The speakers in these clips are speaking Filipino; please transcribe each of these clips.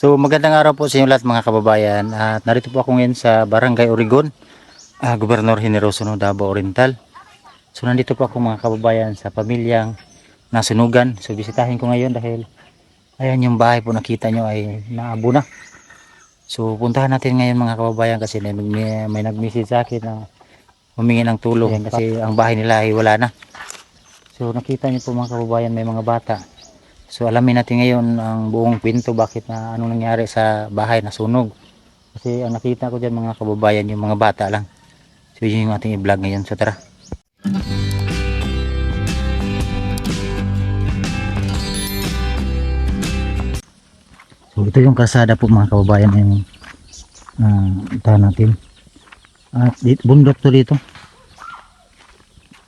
So magandang araw po sa inyo lahat mga kababayan, at narito po ako ngayon sa Barangay Origon, Gobernador Generoso no, Davao Oriental. So nandito po ako mga kababayan sa pamilyang nasunugan. So bisitahin ko ngayon dahil ayan yung bahay po nakita nyo ay naabo na. So puntahan natin ngayon mga kababayan kasi may nag-message sa akin na humingi ng tulong kasi ang bahay nila ay wala na. So nakita nyo po mga kababayan, may mga bata. So alamin natin ngayon ang buong kwento bakit na anong nangyari sa bahay na sunog. Kasi ang nakita ko dyan mga kababayan yung mga bata lang. So yun yung ating i-vlog ngayon. So tara. So ito yung kalsada po mga kababayan yung tahan natin. At bundok to dito.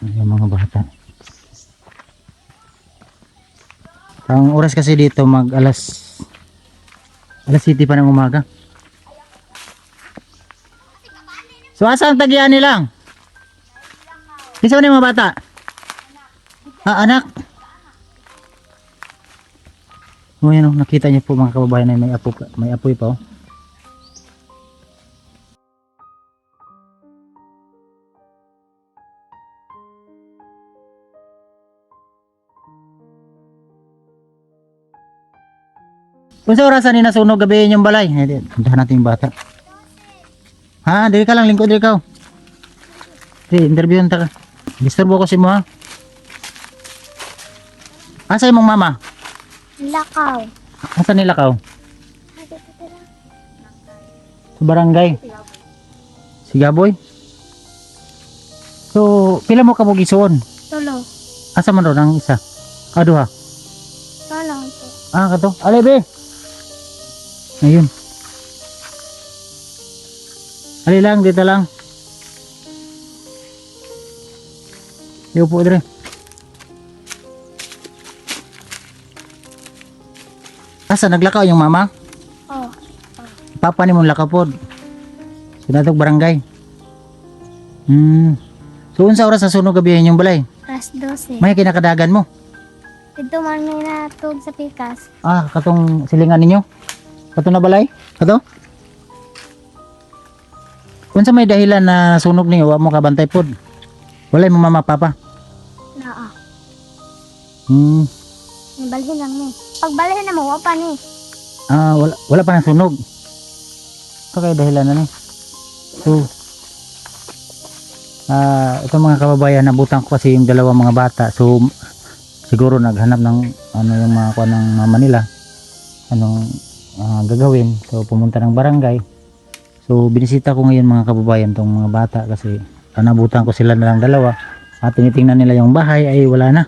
Yung mga bata. Ang oras kasi dito mag alas 7 pa ng umaga. So asang tagian nilang? Isa na yung mga bata? Anak? O yan o, nakita niyo po mga kababayan na may apoy pa o. Kung sa orasan ni nasunog gabi yung balay, puntahan natin yung bata. Ha, dili ka lang, lingkod dili ka. Interviewin ta ka. Disturbo ko si mo ha. Asa imong mama? Lakaw. Asa ni Lakaw? Sa barangay. Si Gaboy. So, pila mo ka mo gisuon? Tulo. Asa man ron ang isa? Aduha. Tolong po. Kato. Alebe. Ayun. Ali lang, dito lang. Iyo po dire. Asa naglakaw yung mama? Oh. Papa ni mong lakaw pod. Sinatog barangay. So unsa oras sa sunog gabi yung balay? Alas 12. May kinakadagan mo. Ito man may natug sa pikas. Katong silingan ninyo. Kato na balay? Kato? Unsa may dahilan na sunog ninyo wa mo kabantay pod? Walay mo mama papa. Naa. Balhin lang ni. Pagbalhin na mo wa pa ni. Wala pa nang sunog. Kaya dahilan na ni. So ito mga kababayan, nabutang ko kasi yung dalawang mga bata. So siguro naghanap ng yung mga kuha ng mama nila. Anong gagawin. So pumunta ng barangay. So binisita ko ngayon mga kababayan tong mga bata kasi nabutan ko sila na lang dalawa at tinitingnan nila yung bahay ay wala na.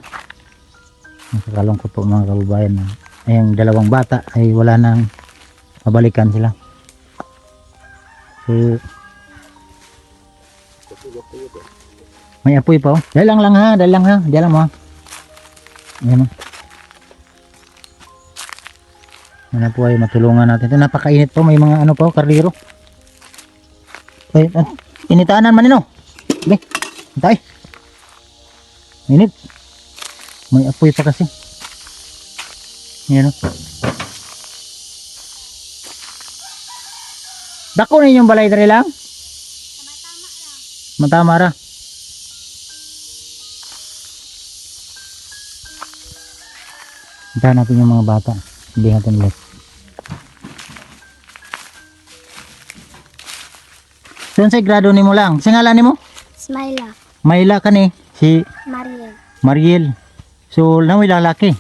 Nakakalungkot po mga kababayan na yung dalawang bata ay wala nang mabalikan sila. So may apoy pa oh. Dahil lang ha. Diyan lang mo ha. Ayan o. Ano po ay matulungan natin. Ito napakainit po. May mga ano po, karniro. Ay, initanan man ino. Okay. Hintay. Init. May apoy pa kasi. Ayan o. Dako na yung balay dari lang? Matama ra. Hintahan natin yung mga bata. Hindi natin ulit. Doon sa grado ni mo lang. Singalan ni mo? Smila. Mayla ka ni. Si Mariel. Mariel. So, namoy lalaki.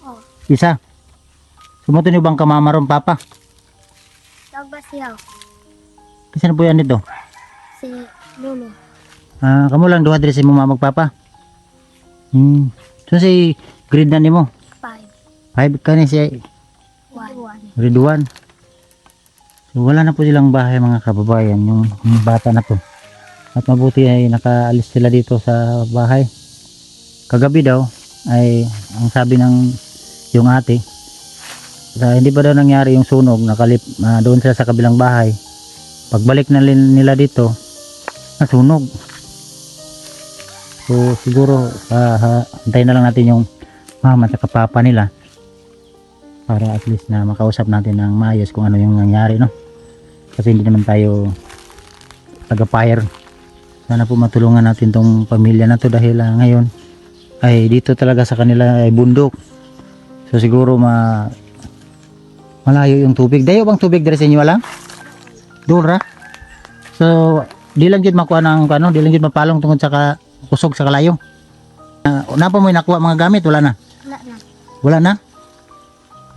Oh. Isa. Sumuto niyo bang kamama ron papa? Tawag ba siya? Kasi na po yan dito? Si Lulu. Kamu lang duha diri si mama magpapa. So si grade na ni mo? 5 5. ka ni siya. 1. Grade 1. So wala na po silang bahay mga kababayan, yung bata na to. At mabuti ay nakaalis sila dito sa bahay. Kagabi daw ay ang sabi ng yung ate, hindi pa daw nangyari yung sunog, doon sila sa kabilang bahay. Pagbalik na nila dito, nasunog. So siguro antayin na lang natin yung mama at papa nila para at least na makausap natin ng maayos kung ano yung nangyari, no? Kasi hindi naman tayo taga-fire. Sana po matulungan natin tong pamilya na to dahil ngayon ay dito talaga sa kanila ay bundok. So siguro malayo yung tubig. Dayo bang tubig diri sa inyo lang? Dura. So di lang jud makuha ng ano, di lang jud mapalong tungod sa kusog sa kalayo. Napa mo nakuha mga gamit, wala na. Wala na. Wala na.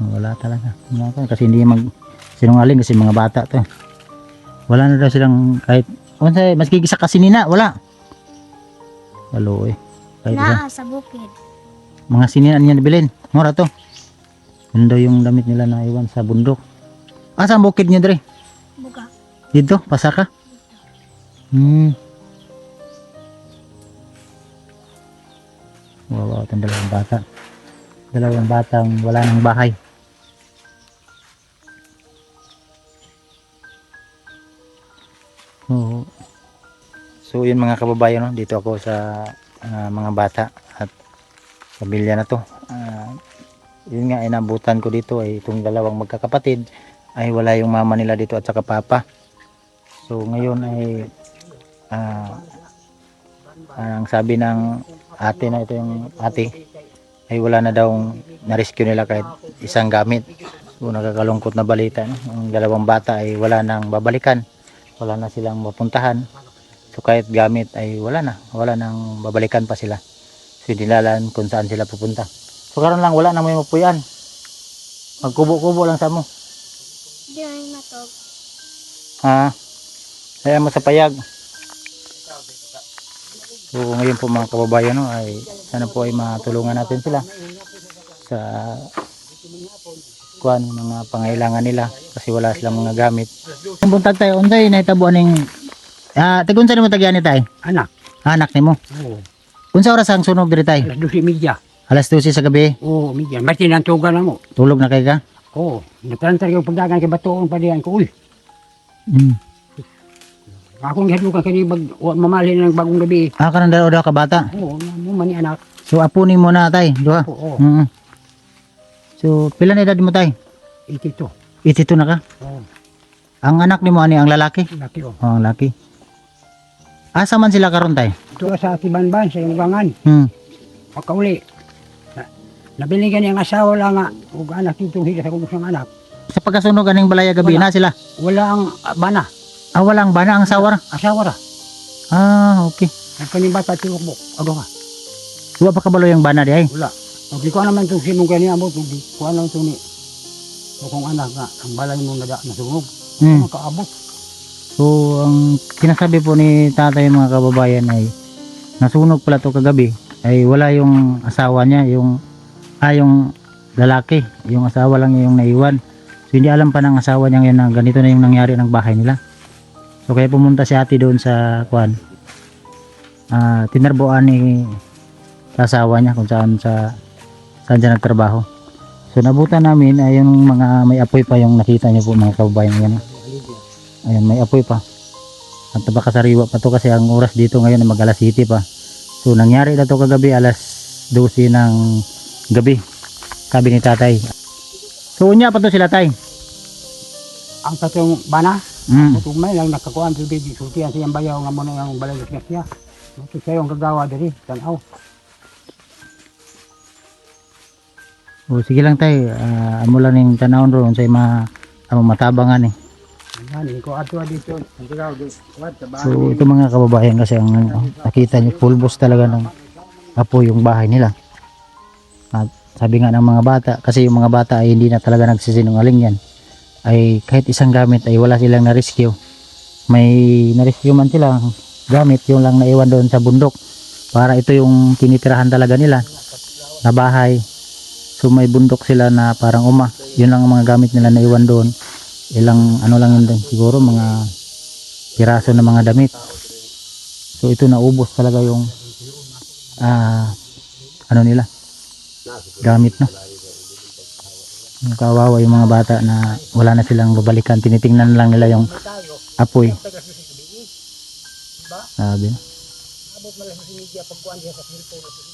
Wala talaga. Kasi hindi sinungaling kasi mga bata to. Wala na daw silang kahit unsay mas gigisa kasi nina, wala. Walo eh. Kahit isa. Naa sa bukid. Mga sininaan niya nabilin. Mura to. Yun daw yung damit nila na iwan sa bundok. Asa ang bukid niyo dre? Buga. Dito, pasaka. Wow, itong dalawang bata. Dalawang batang wala ng bahay. So yun mga kababayan, no? Dito ako sa mga bata at pamilya na to. Yun nga, inabutan ko dito ay itong dalawang magkakapatid ay wala yung mama nila dito at saka papa. So ngayon ay ang sabi ng ate na ito yung ate ay wala na daw na-rescue nila kahit isang gamit. So nakakalungkot na balita, no? Ang dalawang bata ay wala nang babalikan, wala na silang mapuntahan. So kahit gamit ay wala nang babalikan pa sila. So hindi nalaman kung saan sila pupunta. So karon lang wala na may mapuyan. Magkubo-kubo lang sa mo. Di ay matog. Kaya mo sa payag. So ngayon po mga kababayan, no, ay sana po ay matulungan natin sila sa mga pangailangan nila kasi wala silang mga gamit. Ang buntag tayo unday nahitabuan ning tagunsa nimo tagyan ni tay? Anak nimo. Oo. Unsa oras ang sunog diri tay? Alas 12:30. Alas 12 sa gabi. Oo, medya. Mati nang tugan na mo. Tulog na kay ka? Oo. Nagtantar yung pagdagan kay batuon pa diyan ko. Uy. Akong gihadukan kani mamali ng bagong gabi. Kanang daw ka bata. Oo, mo mani anak. So apunin mo na tay, duha. Oo. So pila na edad mo tay? 82. 82 na ka? Oo. Ang anak nimo ani ang lalaki? Laki oh. Oh, ang laki. Asa man sila karon tay? Ito sa Tibanban sa Ibangan. Pagkauli. Nabiligan niyang asawa lang nga. Ug anak itong hila sa kung anak. Sa pagkasunog aning balaya gabi Wala. na sila. Wala ang bana. Walang bana ang asawa ra. Asawa ra. Okay. Ang kaning bata tiukbo. Ado ka. Wa pa kabalo yung bana di ay. Wala. Ug ko naman tong sinong kani amo tong ko lang tong ni. Kung anak nga ang balay mo nasunog. Makaabot. So ang sinasabi po ni tatay mga kababayan ay nasunog pala to kagabi ay wala yung asawa niya, yung lalaki, yung asawa lang yung naiwan. So hindi alam pa ng asawa niya ngayon na ganito na yung nangyari ng bahay nila. So kaya pumunta si ate doon sa tinarboan ni asawa niya kung saan siya nagtrabaho. So nabutan namin ay yung mga may apoy pa yung nakita niyo po mga kababayan yan. Ayan, may apoy pa. At baka sariwa pa to kasi ang oras dito ngayon ay mag-alas 7 pa. So nangyari na to kagabi alas 12 ng gabi. Sabi ni tatay. So unya pa to sila tay. Ang katong bana. Kung may lang nakakuan sa baby sultihan siyang bayaw nga mo na yung balay niya. Ito siya yung kagawa diri tanaw. Sige lang tay, amo lang ning tanawon ron sa matabangan eh. Ani ko ato dito. Ang kagawa dito. So ito mga kababayan kasi ang nakita niyo pulbos talaga ng apoy yung bahay nila. At sabi nga ng mga bata, kasi yung mga bata ay hindi na talaga nagsisinungaling yan, ay kahit isang gamit ay wala silang na-rescue. May na-rescue man sila gamit, yung lang naiwan doon sa bundok para ito yung tinitirahan talaga nila na bahay. So may bundok sila na parang yun lang ang mga gamit nila naiwan doon. Ilang ano lang yun din, siguro mga piraso na mga damit. So ito naubos talaga yung nila gamit, no. Kawawa yung mga bata na wala na silang babalikan, tinitingnan lang nila yung apoy. Sabi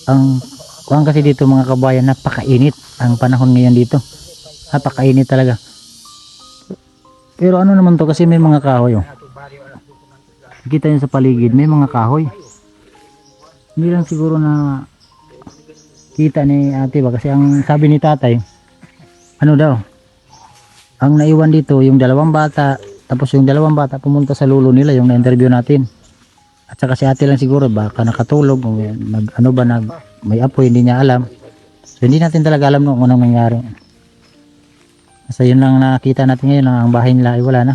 ang kuwan kasi dito mga kabayan, napakainit ang panahon ngayon dito. Napakainit talaga. Pero ano naman to kasi may mga kahoy oh. Kita nyo sa paligid may mga kahoy. Hindi lang siguro na kita ni ate ba kasi ang sabi ni tatay ano daw ang naiwan dito yung dalawang bata tapos yung dalawang bata pumunta sa lulo nila yung na-interview natin at saka si ate lang siguro baka nakatulog o ano ba may apoy hindi niya alam so hindi natin talaga alam kung anong nangyari basta yun lang nakita natin ngayon ang bahay nila ay wala na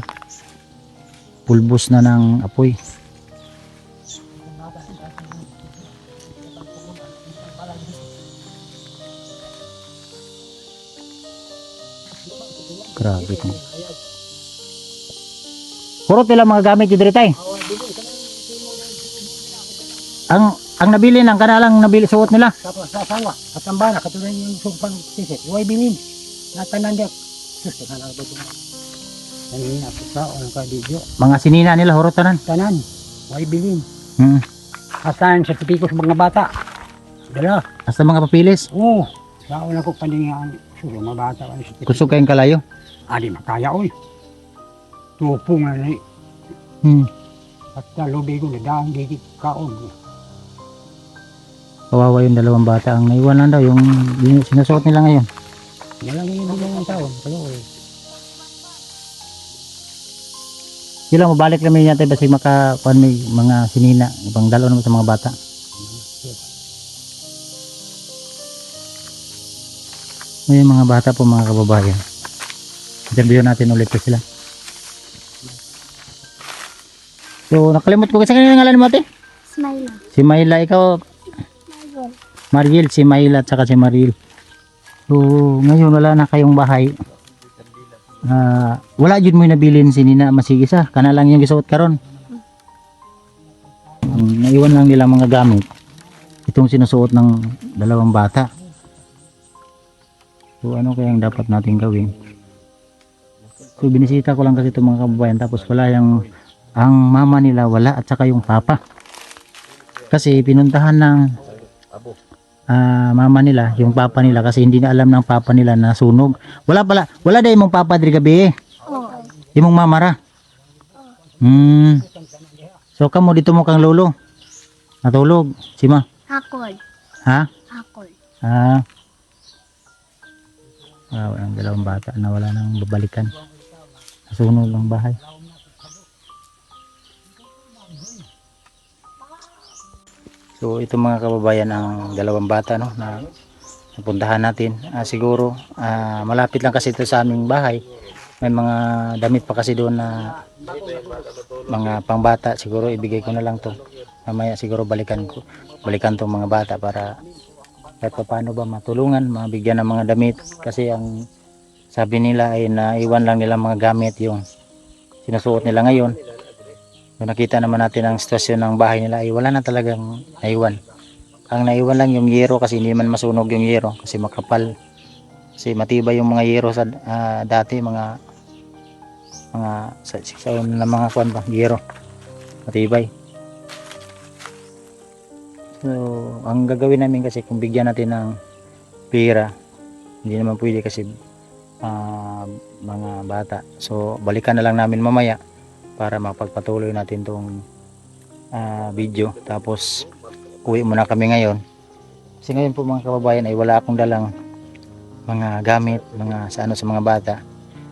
pulbos na ng apoy. Grabe ko. Puro tila mga gamit yung diri tay. Ang nabili lang kanalang nabili suot nila. Tapos sa asawa, at ang bana, katulad yung sumpang tisit, huwag bilin. Natanan diyak. Sus, tanan ba ito? Nangyina po sa o ka video. Mga sinina nila hurot tanan. Tanan, huwag bilin. Hmm. Asan sa tipiko sa mga bata. Dala. Hasta mga papilis. Oo. Sa una ko paningaan. Sulo, mga bata. Ano sa tipiko? Kusog kayong kalayo. Adi makaya oy. Tupong na ni. Hmm. At lobi ko na daan gigit kaon. Kawawa yung dalawang bata ang naiwan lang daw yung sinusuot nila ngayon. Walang yung bilang ng taon. Kaya oy. Sila mabalik kami natin basi makakuan may mga sinina ibang dalo naman sa mga bata. May mga bata po mga kababayan. Interview natin ulit po sila. So nakalimot ko kasi kanina ngalan mo ate? Smile. Si Mayla ikaw Smile. Mariel, si Mayla at saka si Mariel. So ngayon wala na kayong bahay. Wala jud mo nabilin si Nina masigisa kana lang yung gisuot karon. Naiwan lang nila mga gamit. Itong sinusuot ng dalawang bata. So ano kayang dapat natin gawin? So binisita ko lang kasi itong mga kababayan tapos wala yung ang mama nila wala at saka yung papa. Kasi pinuntahan ng mama nila, yung papa nila kasi hindi na alam ng papa nila na sunog. Wala dahil mong papa diri gabi eh. Oo. Imong mama ra. So kamo dito mo kang lolo. Natulog si ma. Hakol. Ha? Hakol. Ang dalawang bata na wala nang babalikan. Nasunog ang bahay. So ito mga kababayan ang dalawang bata no na napuntahan natin. Siguro malapit lang kasi ito sa aming bahay. May mga damit pa kasi doon na mga pangbata. Siguro ibigay ko na lang to. Mamaya siguro balikan tong mga bata para kahit paano ba matulungan, mabigyan ng mga damit kasi ang sabi nila ay naiwan lang nila mga gamit yung sinusuot nila ngayon. So nakita naman natin ang sitwasyon ng bahay nila ay wala na talagang naiwan. Ang naiwan lang yung yero kasi hindi man masunog yung yero kasi makapal. Kasi matibay yung mga yero sa dati mga sa na mga kwan ba yero. Matibay. So ang gagawin namin kasi kung bigyan natin ng pera hindi naman pwede kasi mga bata. So balikan na lang namin mamaya para mapagpatuloy natin tong video. Tapos uwi muna kami ngayon. Kasi ngayon po mga kababayan ay wala akong dalang mga gamit, mga sa mga bata.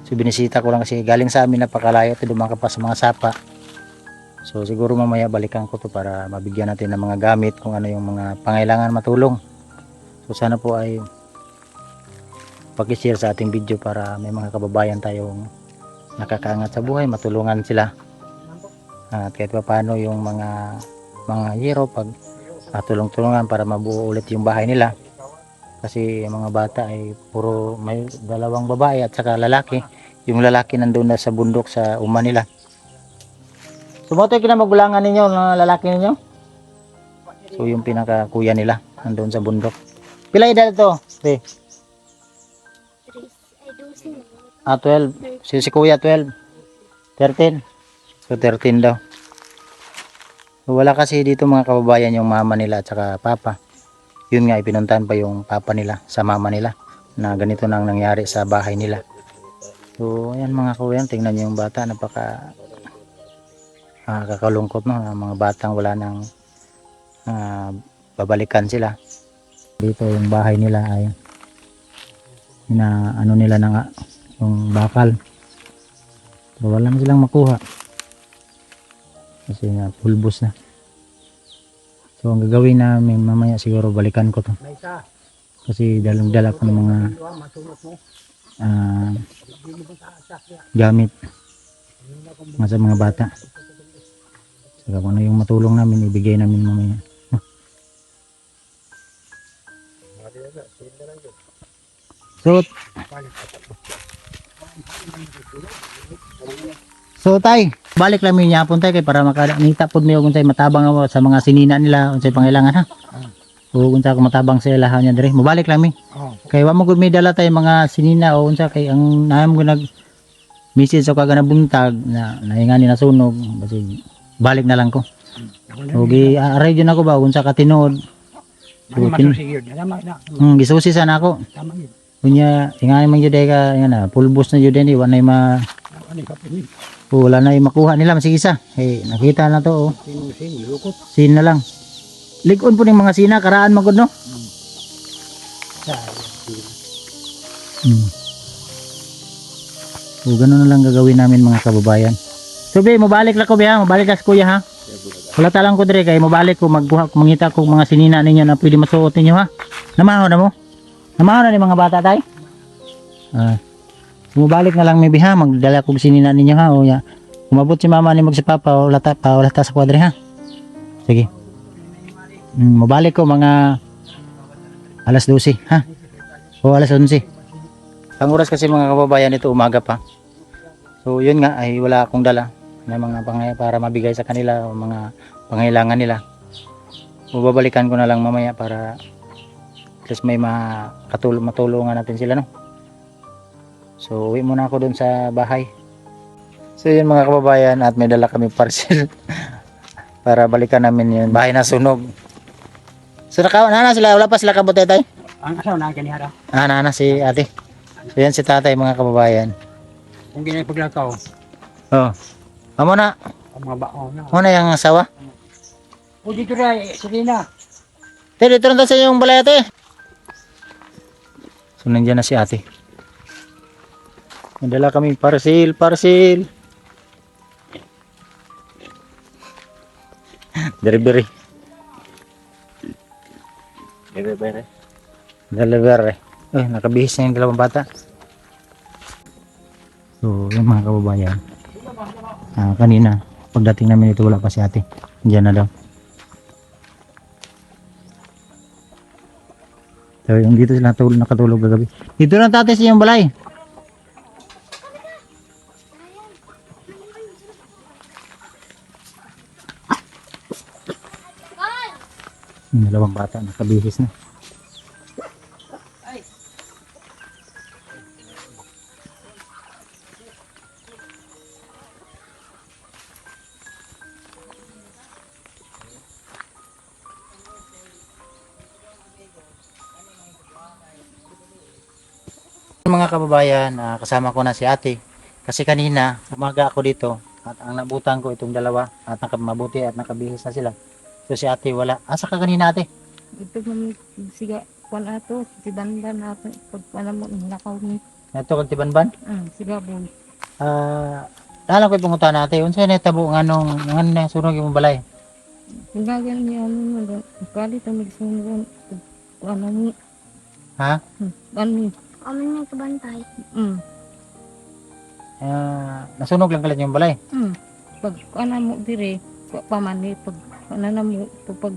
So binisita ko lang kasi galing sa amin napakalayo ito dumaka pa sa mga sapa. So siguro mamaya balikan ko to para mabigyan natin ng mga gamit kung ano yung mga pangailangan matulong. So sana po ay pag-share sa ating video para may mga kababayan tayong nakakaangat sa buhay, matulungan sila. At kahit pa paano yung mga yero pag tulong-tulungan para mabuo ulit yung bahay nila. Kasi yung mga bata ay puro may dalawang babae at saka lalaki. Yung lalaki nandun na sa bundok sa uma nila. Sumotoy kinamagulangan ninyo ng lalaki ninyo? So yung pinaka kuya nila nandun sa bundok. Pila edad ito? 12. Si kuya 12. 13. So 13 daw. So, wala kasi dito mga kababayan yung mama nila at saka papa. Yun nga ipinuntahan pa yung papa nila sa mama nila na ganito na ang nangyari sa bahay nila. So ayan mga kababayan, tingnan niyo yung bata, napaka kakalungkot no, ang mga batang wala nang babalikan sila. Dito yung bahay nila ay na ano nila na nga yung bakal, so wala na silang makuha kasi na pulbos na. So ang gagawin namin mamaya siguro balikan ko to May isa. kasi dala ko ng mga Masunod mo. gamit sa mga bata. Saka kung ano yung matulong namin ibigay namin mamaya. So tay, balik lang mi yapon tay kay para makanita pud mi og unsay matabang ako sa mga sinina nila unsay pangailangan ha. O unsa ko matabang sa ilaha niya dire, mobalik lang mi. Oh. Kay wa mo gud mi dala tay mga sinina o unsa kay ang naam ko nag message sa kaga na buntag na nahingani na sunog basi balik na lang ko. O gi aray jud ako ba unsa ka tinuod. Ano masusigid? Tama na. Gisusi sana ako. Tama yun. Kunya ingani man jud ka ngana pulbos na jud ni wa nay Ano yung kapatid? wala na yung makuha nila masig isa. Eh nakita na to oh. Sino, lukot. Sin na lang. Ligon po ning mga sina karaan magud no. So ganun na lang gagawin namin mga kababayan. So be, mabalik lang ko be ha, mabalik ka sa kuya ha. Wala talang ko dire kay mabalik ko magbuha mangita ko mga sinina ninyo na pwede masuot ninyo ha. Namaho na mo? Namaho na ni mga bata tay? Mabalik na lang may biha, magdala ko sinina ninyo ha. O ya. Kumabot si mama ni si papa o lata sa kwadre ha. Sige. Mabalik ko mga alas 12 ha. O alas 11. Ang oras kasi mga kababayan ito umaga pa. So yun nga ay wala akong dala na mga para mabigay sa kanila o mga pangailangan nila. Babalikan ko na lang mamaya para at least may matulungan natin sila no. So uwi muna ako dun sa bahay. So yun mga kababayan at may dala kami parcel para balikan namin yun. Bahay na sunog. So nana sila, wala pa sila kabutay tay? Ang asaw na kanihara. Nana si ate. So yan si tatay mga kababayan. Kung ginay paglakaw, Oh. Amo na. ang mga baon na. Amo na yung asawa. O dito rin, sige na. Te, dito na sa yung balay ate. So nandiyan na si ate. May dala kami parcel. Delivery. Delivery. Nakabihis na yung dalawang bata. So, yung mga kababayan. Kanina, pagdating namin ito wala pa si ate. Diyan na daw. So, yung dito sila nakatulog kagabi. Dito na tate sa yung balay. Yung dalawang bata nakabihis na. Mga kababayan, kasama ko na si ate kasi kanina umaga ako dito at ang nabutan ko itong dalawa at mabuti at nakabihis na sila. So si ate wala. Asa ka kanina ate? Ito kami siga kwan ato, si banda nato pag alam mo nakaw ni. Nato kag tibanban? Siga bon. Dala ko pungutan ate. Unsay natabo nganong na sunog yung balay? Kungagan ni ano mo do. Kali to mig sungon. Ano ni? Ha? Ani. Kami nga kabantay. Nasunog lang kalat yung balay. Pag ano mo dire, pamani pag ano mo pag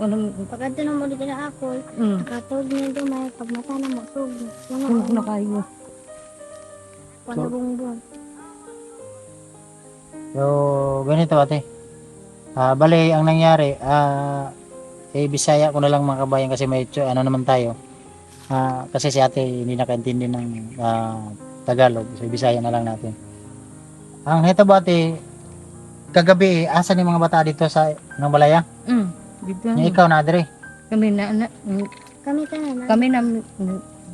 ano mo Pagkanta na mo dito na ako, katog niya doon may pagmata na mo sug. Sunog na kayo. Panabungbong. So ganito ate. Bali ang nangyari Bisaya ko na lang mga kabayan kasi may ano naman tayo. Kasi si ate hindi nakaintindi ng Tagalog, so Bisaya na lang natin. Ang heto ba ate, kagabi asa ni mga bata dito sa ng balaya? Dito. Ikaw na adre. Kami na Kami ka na. kami na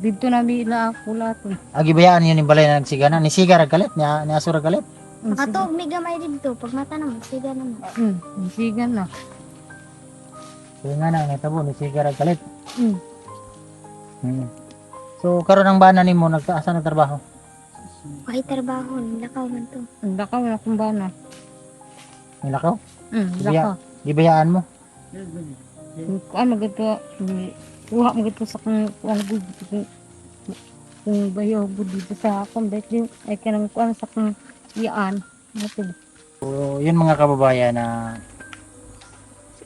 Dito na mila ako lahat. Agibayaan yun yung balay na nagsigana. Ni Sigar galit, ni Asura galit. Makatuog may gamay dito. Pag mata na mo, siga naman. Sigan na. Kaya nga na, natabo, ni Sigar galit. Mm. Hmm. So, karon ang bana nimo nagtaasa na trabaho. Kahit trabaho, lakaw man to. Lakaw na kung ba na. May lakaw? Lakaw. Gibayaan mo. Ano gito, kuha mo gito sa kung bayo dito sa akong bet yung ay kanang kuha sa kung iyaan. Natin. So, yun mga kababayan na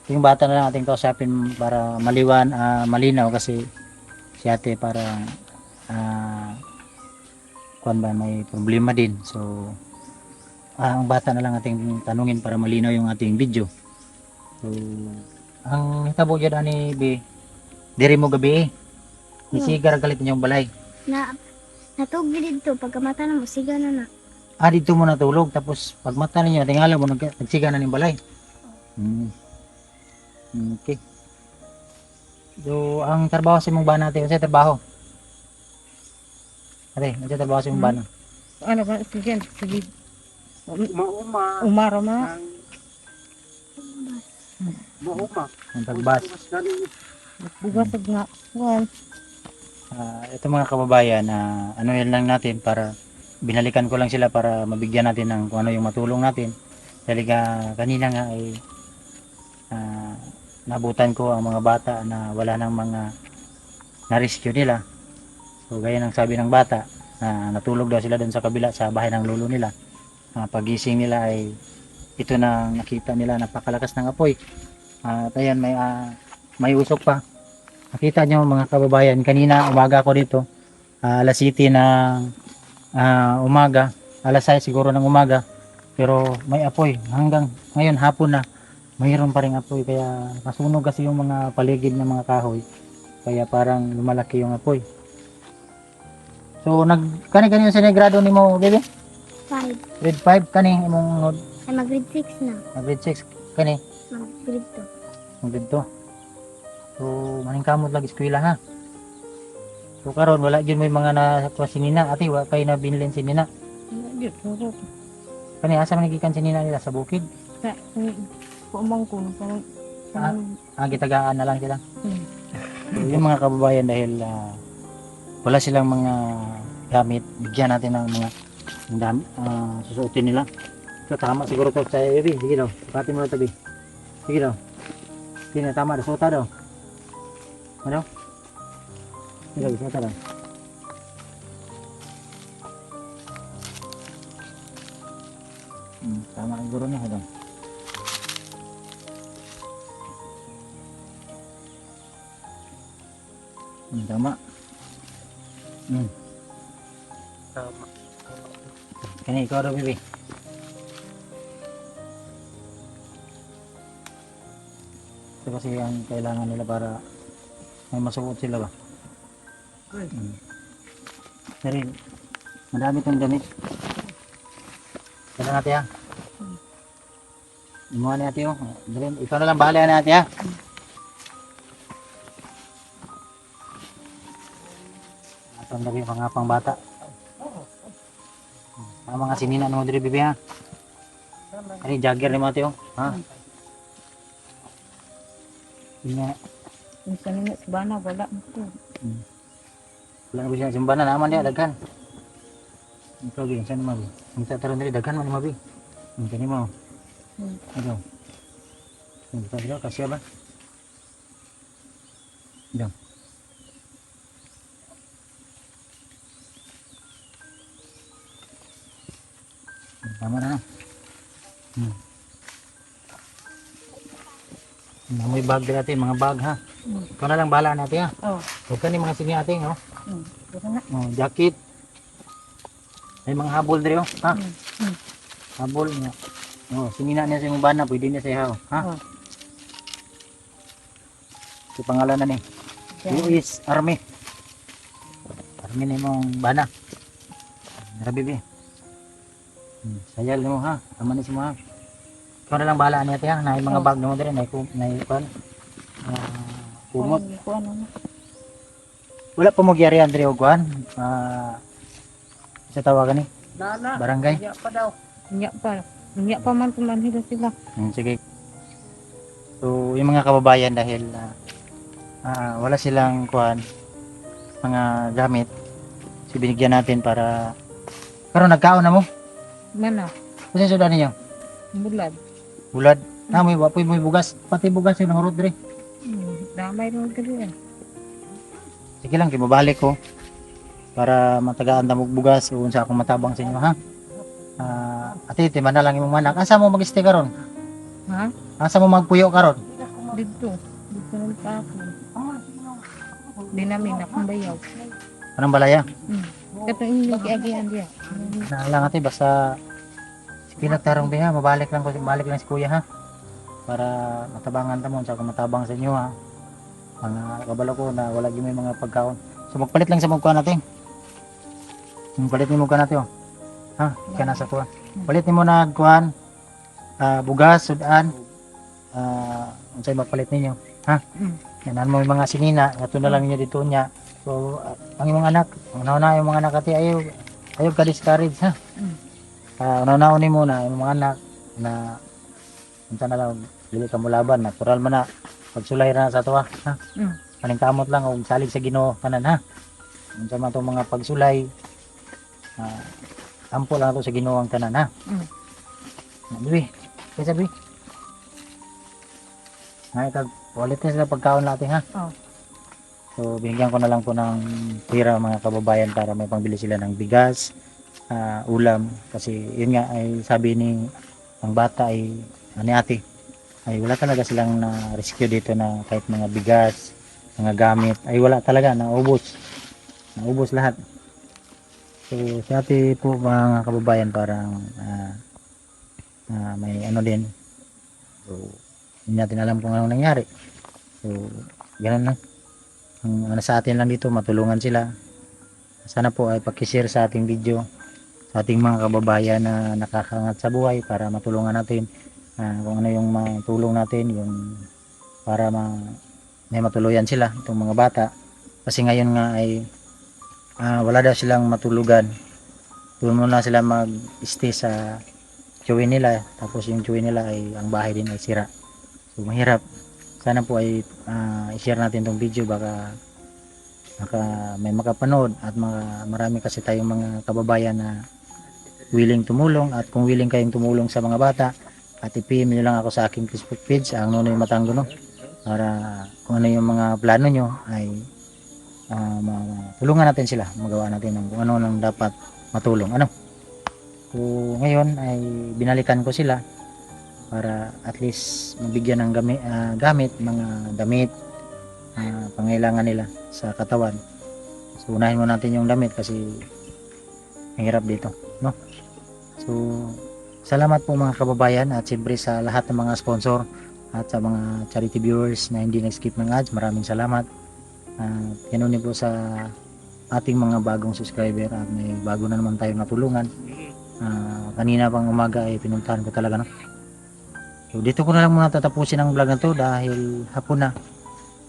yung bata na lang ating kausapin para malinaw kasi si ate para kuan ba may problema din. So, ang bata na lang ating tanungin para malinaw yung ating video. So, ang hitabo dyan ni B, diri mo gabi ni Sigar galit niyo yung balay. Natuog dito. Pag mata na mo, siga na na. Dito mo natulog tapos pag mata ninyo tingala mo nagsiga na ng balay. Okay. So, ang trabaho sa mong bana natin, sa trabaho. Ate, ano trabaho sa mong bana? Ano ba sige sige. Mauma. Umaro na. Mauma. Ang tagbas. Bugasag nga. Kuan. Ito mga kababayan, ano yan lang natin para binalikan ko lang sila para mabigyan natin ng kung ano yung matulong natin. Dahil kanina nga ay nabutan ko ang mga bata na wala nang mga na-rescue nila. So gaya ng sabi ng bata, natulog daw sila doon sa kabila sa bahay ng lolo nila. Pagising nila ay ito na nakita nila, napakalakas ng apoy. At ayan, may usok pa. Nakita nyo mga kababayan, kanina umaga ako dito, alas 7 ng umaga, alas 6 siguro ng umaga, pero may apoy hanggang ngayon hapon na mayroon pa ring apoy, kaya nasunog kasi yung mga paligid ng mga kahoy, kaya parang lumalaki yung apoy. So kani yung sinigrado ni mo, bebe? 5. Grade 5 kani imong Ay mag-grade 6 na. grade 6 kani Mag-grade 2. grade 2. So maning kamot lagi eskwela ha. So karon wala gyud may mga na sinina, ate wa kay na binilin sinina. Dito. Kani asa man gikan sinina nila sa bukid? Sa kumang ko Gitagaan na lang sila. So, yung mga kababayan dahil wala silang mga gamit, bigyan natin ng mga susuotin nila. So tama siguro to sa Evi. Sige daw, sukatin mo na tabi. Sige daw. Sige na, tama daw, suota daw. Ano? Sige daw, suota daw. Tama siguro na daw. Tama. Tama. Kani ikaw daw, bibi. Ito kasi ang kailangan nila para may masuot sila ba. Pero madami itong damit. Kaya natin ha. Imuha ni ate oh. Ikaw na lang bahala na ate ha. Ang lagi mga pangbata. Ang mga sinina ng Audrey Bibi ha. Ano jagger ni mo ate oh. Ha? Nga. Minsan na sa bana wala mo. Wala na ba siya simbana naman dia daghan. Ito bi saan mo bi? Ang taron diri daghan man mo bi. Ang kani mo. Ano? Ang taron kasi ba? Dong. Tama na. May bag din natin, mga bag ha. Ikaw na lang bahala natin ha. Huwag ka ni mga sini ating oh. Jacket. May mga habol din oh. Ha? Habol niya. Oh, sinina niya sa yung bana, pwede niya sa ihaw. Ha? Ito pangalan na ni. US Army. Army na yung bana. Narabibi. Sayal mo ha. Tama ni si mo ha. Ikaw na lang bahala niya ha. Na yung mga bag mo din. Na yung kumot. Wala pa mo gyari Andre Ogwan. Sa tawagan ni Nana. barangay. Iya pa daw. Nya pa man tumanhila sila. Sige. So, yung mga kababayan dahil wala silang kuhan, mga gamit, so binigyan natin para karon nagkaon na mo. Mana? Kasi sudan ninyo. Bulad. Bulad. Na may wapoy mo bugas, pati bugas yung nahurot diri. Damay ron diri. Sige lang, kimabalik ko para matagaan na mong bugas o sa akong matabang sa inyo ha. Ate, man na lang imong manak. Asa mo mag-stay karon? Ha? Asa mo magpuyo karon? Dito. Dito lang pa ako. Di namin akong bayaw. Anong balaya? Kato yung agihan diya. Na lang ate, basta pinagtarong biha, mabalik lang si kuya ha. Para matabangan ta mo sa akong matabang sa inyo ha. Mga kabalo ko na wala gyud may mga pagkaon. So magpalit lang sa mugkuan natin. Palit ni mugkuan natin oh. Ha, kana sa kuha. Palit nimo na kuan bugas, sudan. Unsay magpalit ninyo, ha? Yanan mo yung mga sinina, ato na lang niyo dito niya. So ang imong anak, una-una yung mga anak ati ayaw ka discourage ha. Una-una mo na yung mga anak na unsa na lang dili ka mo laban, natural man na pagsulay ra sa tuwa, ha? Paningkamot lang og salig sa Ginoo tanan ha. Unsa man tong mga pagsulay, ampo lang to sa Ginoo ang tanan ha. Nabi, kaysa bi. Ay kag wallet na sila pagkaon natin ha. Oh. So binigyan ko na lang po ng tira mga kababayan para may pangbili sila ng bigas, ulam kasi yun nga ay sabi ni ang bata ay ani ate ay wala talaga silang na rescue dito na kahit mga bigas, mga gamit ay wala talaga, naubos lahat. So si ate po mga kababayan parang may ano din, so hindi natin alam kung anong nangyari. So ganun lang ang ano sa atin lang dito, matulungan sila. Sana po ay pakishare sa ating video sa ating mga kababayan na nakakangat sa buhay para matulungan natin kung ano yung matulong natin yung para may matuluyan sila itong mga bata kasi ngayon nga ay wala daw silang matulugan. Doon muna sila mag-stay sa chewin nila, tapos yung chewin nila ay ang bahay din ay sira, so mahirap. Sana po ay i-share natin tong video, baka may makapanood at marami kasi tayong mga kababayan na willing tumulong, at kung willing kayong tumulong sa mga bata at i-PM nyo lang ako sa aking Facebook page, ang Nonoy Matanggono, para kung ano yung mga plano nyo ay tulungan natin sila, magawa natin ng kung ano nang dapat matulong. So ngayon ay binalikan ko sila para at least mabigyan ng gamit, mga damit, pangailangan nila sa katawan. So unahin mo natin yung damit kasi mahirap dito, no? So salamat po mga kababayan, at siyempre sa lahat ng mga sponsor at sa mga charity viewers na hindi nag-skip ng ads, maraming salamat. Ganun din po sa ating mga bagong subscriber, at may bago na naman tayong natulungan. Kanina pang umaga ay pinuntahan ko talaga, no? So dito ko na lang muna tatapusin ang vlog na to dahil hapon na.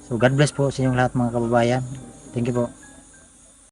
So God bless po sa inyong lahat mga kababayan. Thank you po.